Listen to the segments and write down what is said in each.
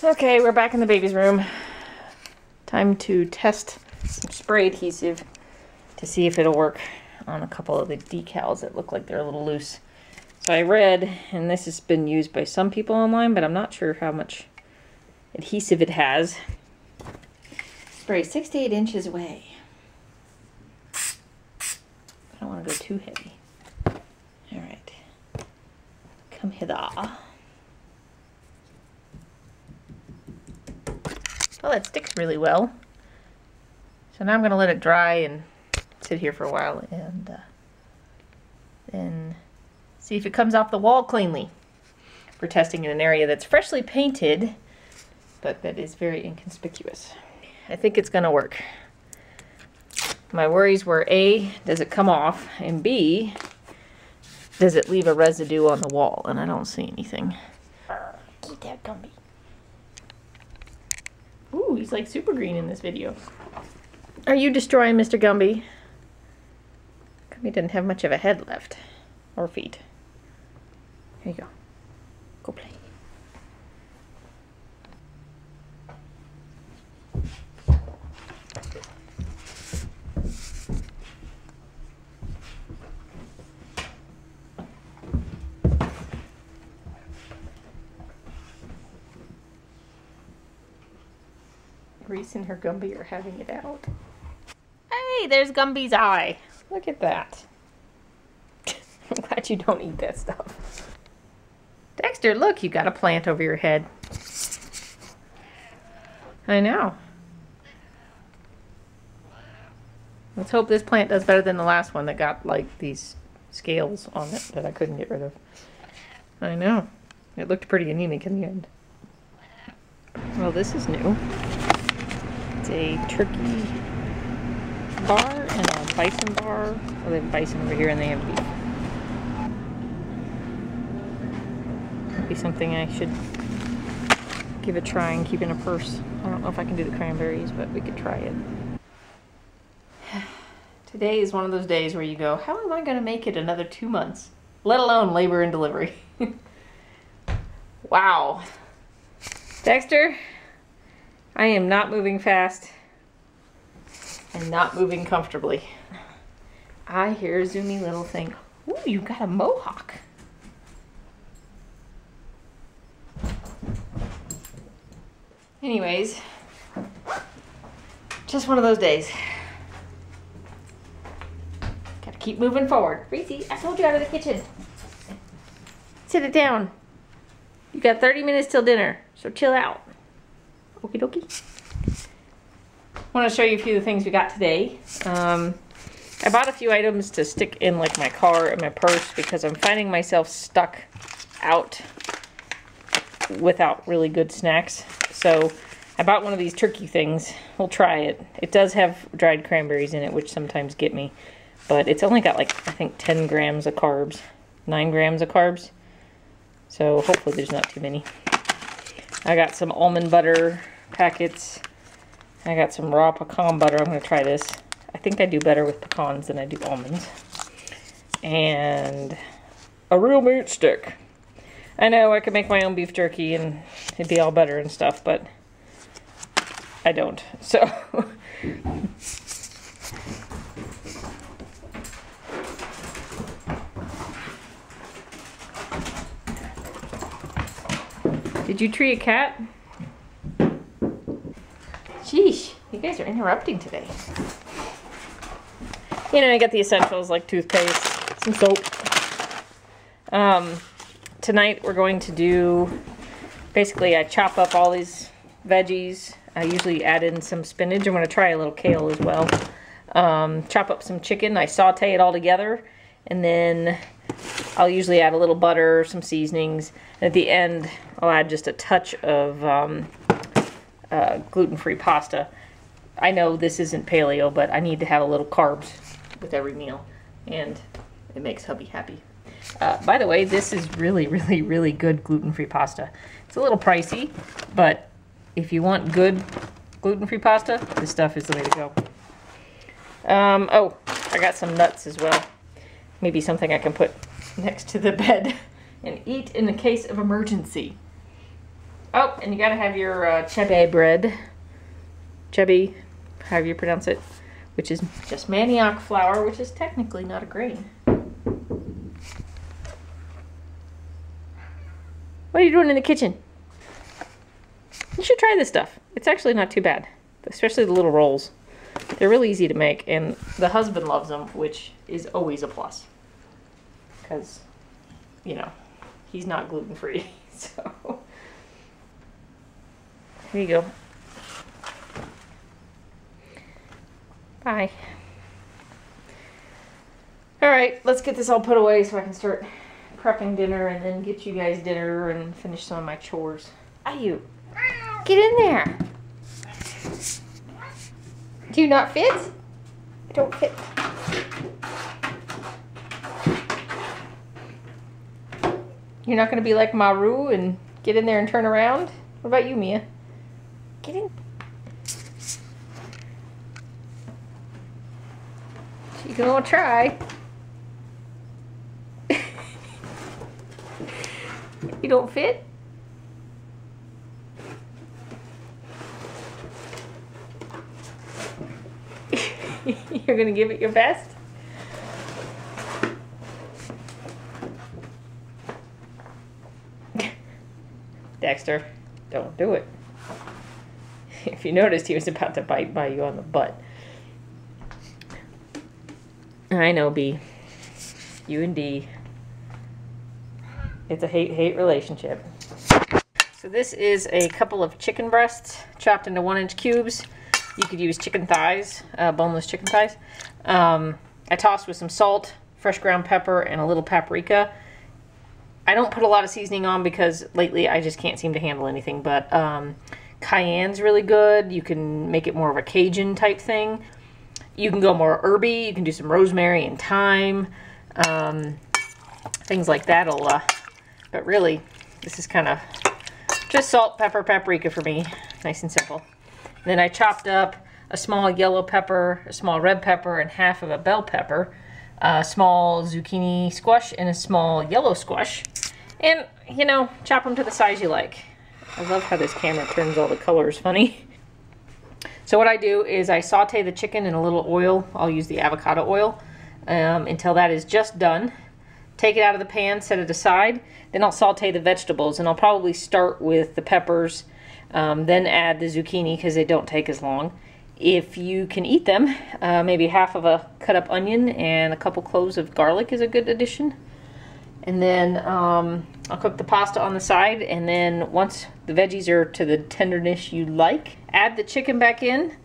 Okay, we're back in the baby's room. Time to test some spray adhesive to see if it'll work on a couple of the decals that look like they're a little loose. So I read, and this has been used by some people online, but I'm not sure how much adhesive it has. Spray 6 to 8 inches away. I don't want to go too heavy. All right. Come hither. Well, it sticks really well. So now I'm going to let it dry and sit here for a while and then see if it comes off the wall cleanly. We're testing in an area that's freshly painted, but that is very inconspicuous. I think it's going to work. My worries were A, does it come off? And B, does it leave a residue on the wall? And I don't see anything. Get that Gumby. Ooh, he's like super green in this video. Are you destroying Mr. Gumby? Gumby didn't have much of a head left. Or feet. Here you go. Go play. Reese and her Gumby are having it out. Hey, there's Gumby's eye. Look at that. I'm glad you don't eat that stuff. Dexter, look, you got a plant over your head. I know. Let's hope this plant does better than the last one that got like these scales on it that I couldn't get rid of. I know. It looked pretty anemic in the end. Well, this is new. It's a turkey bar and a bison bar. Well, they have bison over here and they have beef. Might be something I should give a try and keep in a purse. I don't know if I can do the cranberries, but we could try it. Today is one of those days where you go, how am I going to make it another 2 months? Let alone labor and delivery. Wow. Dexter, I am not moving fast and not moving comfortably. I hear a zoomy little thing. Ooh, you got a mohawk. Anyways, just one of those days. Gotta keep moving forward. Reese, I told you out of the kitchen. Sit it down. You got 30 minutes till dinner, so chill out. Okie dokie. I want to show you a few of the things we got today. I bought a few items to stick in like my car and my purse because I'm finding myself stuck out without really good snacks. So I bought one of these turkey things. We'll try it. It does have dried cranberries in it, which sometimes get me. But it's only got like, I think 10 grams of carbs. 9 grams of carbs. So hopefully there's not too many. I got some almond butter packets. I got some raw pecan butter. I'm going to try this. I think I do better with pecans than I do almonds. And a real meat stick. I know I could make my own beef jerky and it'd be all butter and stuff, but I don't. So did you tree a cat? Sheesh, you guys are interrupting today. You know, I got the essentials like toothpaste, some soap. Tonight we're going to do, basically I chop up all these veggies. I usually add in some spinach. I'm going to try a little kale as well. Chop up some chicken. I saute it all together. And then I'll usually add a little butter, some seasonings. And at the end, I'll add just a touch of gluten-free pasta. I know this isn't paleo, but I need to have a little carbs with every meal. And it makes hubby happy. By the way, this is really, really, really good gluten-free pasta. It's a little pricey, but if you want good gluten-free pasta, this stuff is the way to go. Oh, I got some nuts as well. Maybe something I can put next to the bed and eat in the case of emergency. Oh, and you gotta have your chebe bread. Chebe, however you pronounce it, which is just manioc flour, which is technically not a grain. What are you doing in the kitchen? You should try this stuff. It's actually not too bad, especially the little rolls. They're really easy to make, and the husband loves them, which is always a plus. Because, you know, he's not gluten-free, so. Here you go. Bye. All right, let's get this all put away so I can start prepping dinner and then get you guys dinner and finish some of my chores. You get in there. Do you not fit? I don't fit. You're not going to be like Maru and get in there and turn around? What about you, Mia? Get in. She's going to try. You don't fit? You're gonna give it your best? Dexter, don't do it. If you noticed, he was about to bite by you on the butt. I know, B. You and D. It's a hate-hate relationship. So this is a couple of chicken breasts chopped into 1-inch cubes. You could use chicken thighs, boneless chicken thighs. I tossed with some salt, fresh ground pepper, and a little paprika. I don't put a lot of seasoning on because lately I just can't seem to handle anything, but cayenne's really good. You can make it more of a Cajun type thing. You can go more herby. You can do some rosemary and thyme, things like that. But really, this is kind of just salt, pepper, paprika for me. Nice and simple. And then I chopped up a small yellow pepper, a small red pepper, and half of a bell pepper, a small zucchini squash, and a small yellow squash. And, you know, chop them to the size you like. I love how this camera turns all the colors funny. So what I do is I saute the chicken in a little oil. I'll use the avocado oil until that is just done. Take it out of the pan, set it aside. Then I'll saute the vegetables, and I'll probably start with the peppers, then add the zucchini because they don't take as long. If you can eat them, maybe half of a cut up onion and a couple cloves of garlic is a good addition. And then I'll cook the pasta on the side, and then once the veggies are to the tenderness you like, add the chicken back in,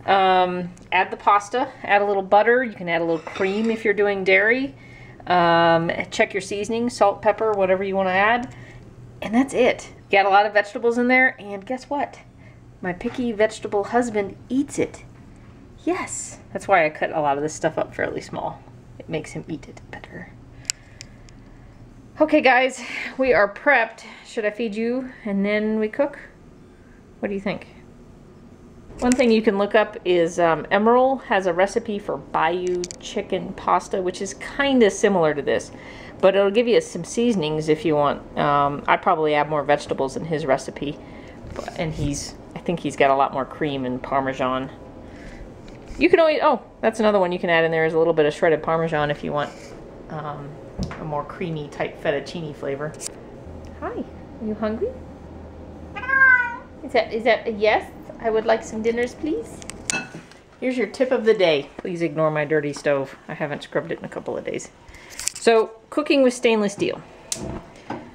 add the pasta, add a little butter. You can add a little cream if you're doing dairy. Check your seasoning, salt, pepper, whatever you want to add, and that's it. Got a lot of vegetables in there, and guess what? My picky vegetable husband eats it. Yes, that's why I cut a lot of this stuff up fairly small. It makes him eat it better. Okay guys, we are prepped. Should I feed you and then we cook? What do you think? One thing you can look up is Emerald has a recipe for Bayou chicken pasta, which is kind of similar to this, but it'll give you some seasonings if you want. I probably add more vegetables in his recipe, and I think he's got a lot more cream and Parmesan. You can always, oh, that's another one you can add in there is a little bit of shredded Parmesan if you want a more creamy type fettuccine flavor. Hi, are you hungry? Is that a yes? I would like some dinners, please. Here's your tip of the day. Please ignore my dirty stove. I haven't scrubbed it in a couple of days. So, cooking with stainless steel.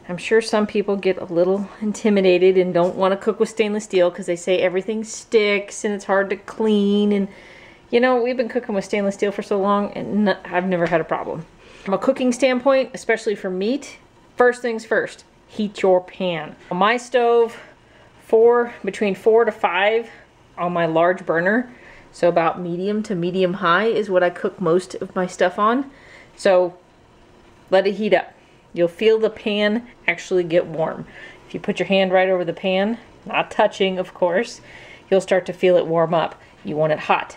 I'm sure some people get a little intimidated and don't want to cook with stainless steel because they say everything sticks and it's hard to clean. And, you know, we've been cooking with stainless steel for so long and I've never had a problem. From a cooking standpoint, especially for meat, first things first, heat your pan. On my stove, between 4 to 5 on my large burner. So about medium to medium high is what I cook most of my stuff on. So let it heat up. You'll feel the pan actually get warm. If you put your hand right over the pan, not touching of course, you'll start to feel it warm up. You want it hot.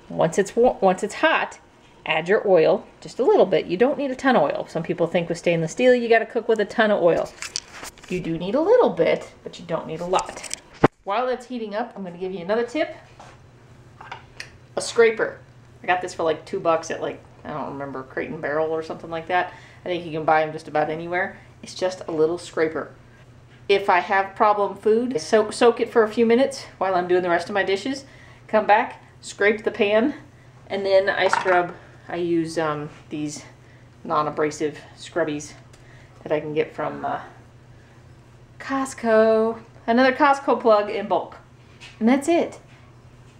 Once it's hot, add your oil, just a little bit. You don't need a ton of oil. Some people think with stainless steel you got to cook with a ton of oil. You do need a little bit, but you don't need a lot. While that's heating up, I'm going to give you another tip. A scraper. I got this for like $2 at like, I don't remember, Crate and Barrel or something like that. I think you can buy them just about anywhere. It's just a little scraper. If I have problem food, soak it for a few minutes while I'm doing the rest of my dishes. Come back, scrape the pan, and then I scrub. I use these non-abrasive scrubbies that I can get from Costco. Another Costco plug in bulk. And that's it.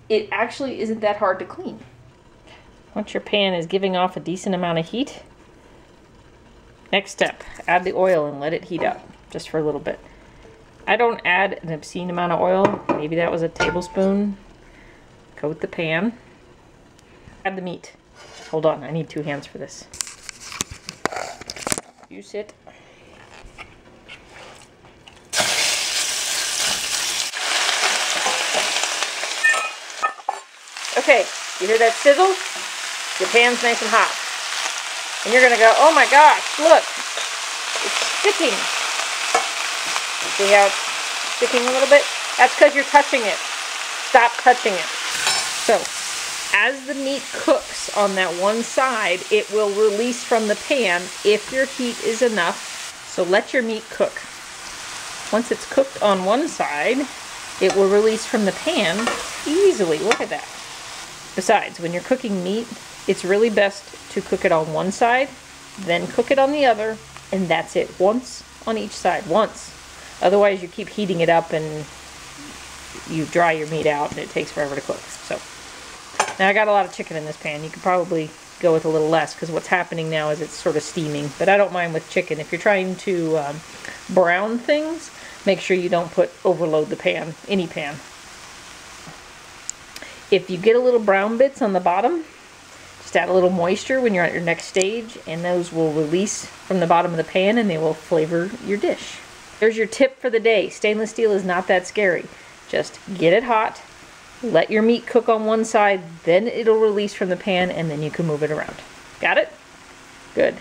It actually isn't that hard to clean. Once your pan is giving off a decent amount of heat, next step, add the oil and let it heat up just for a little bit. I don't add an obscene amount of oil. Maybe that was a tablespoon. Coat the pan. Add the meat. Hold on, I need 2 hands for this. You sit. Okay, you hear that sizzle? Your pan's nice and hot. And you're gonna go, oh my gosh, look, it's sticking. See how it's sticking a little bit? That's because you're touching it. Stop touching it. So, as the meat cooks on that one side, it will release from the pan if your heat is enough. So let your meat cook. Once it's cooked on one side, it will release from the pan easily. Look at that. Besides, when you're cooking meat, it's really best to cook it on one side, then cook it on the other, and that's it. Once on each side. Once. Otherwise, you keep heating it up and you dry your meat out and it takes forever to cook. So, now I got a lot of chicken in this pan. You could probably go with a little less because what's happening now is it's sort of steaming. But I don't mind with chicken. If you're trying to brown things, make sure you don't overload the pan, any pan. If you get a little brown bits on the bottom, just add a little moisture when you're at your next stage, and those will release from the bottom of the pan and they will flavor your dish. There's your tip for the day. Stainless steel is not that scary. Just get it hot, let your meat cook on one side, then it'll release from the pan, and then you can move it around. Got it? Good.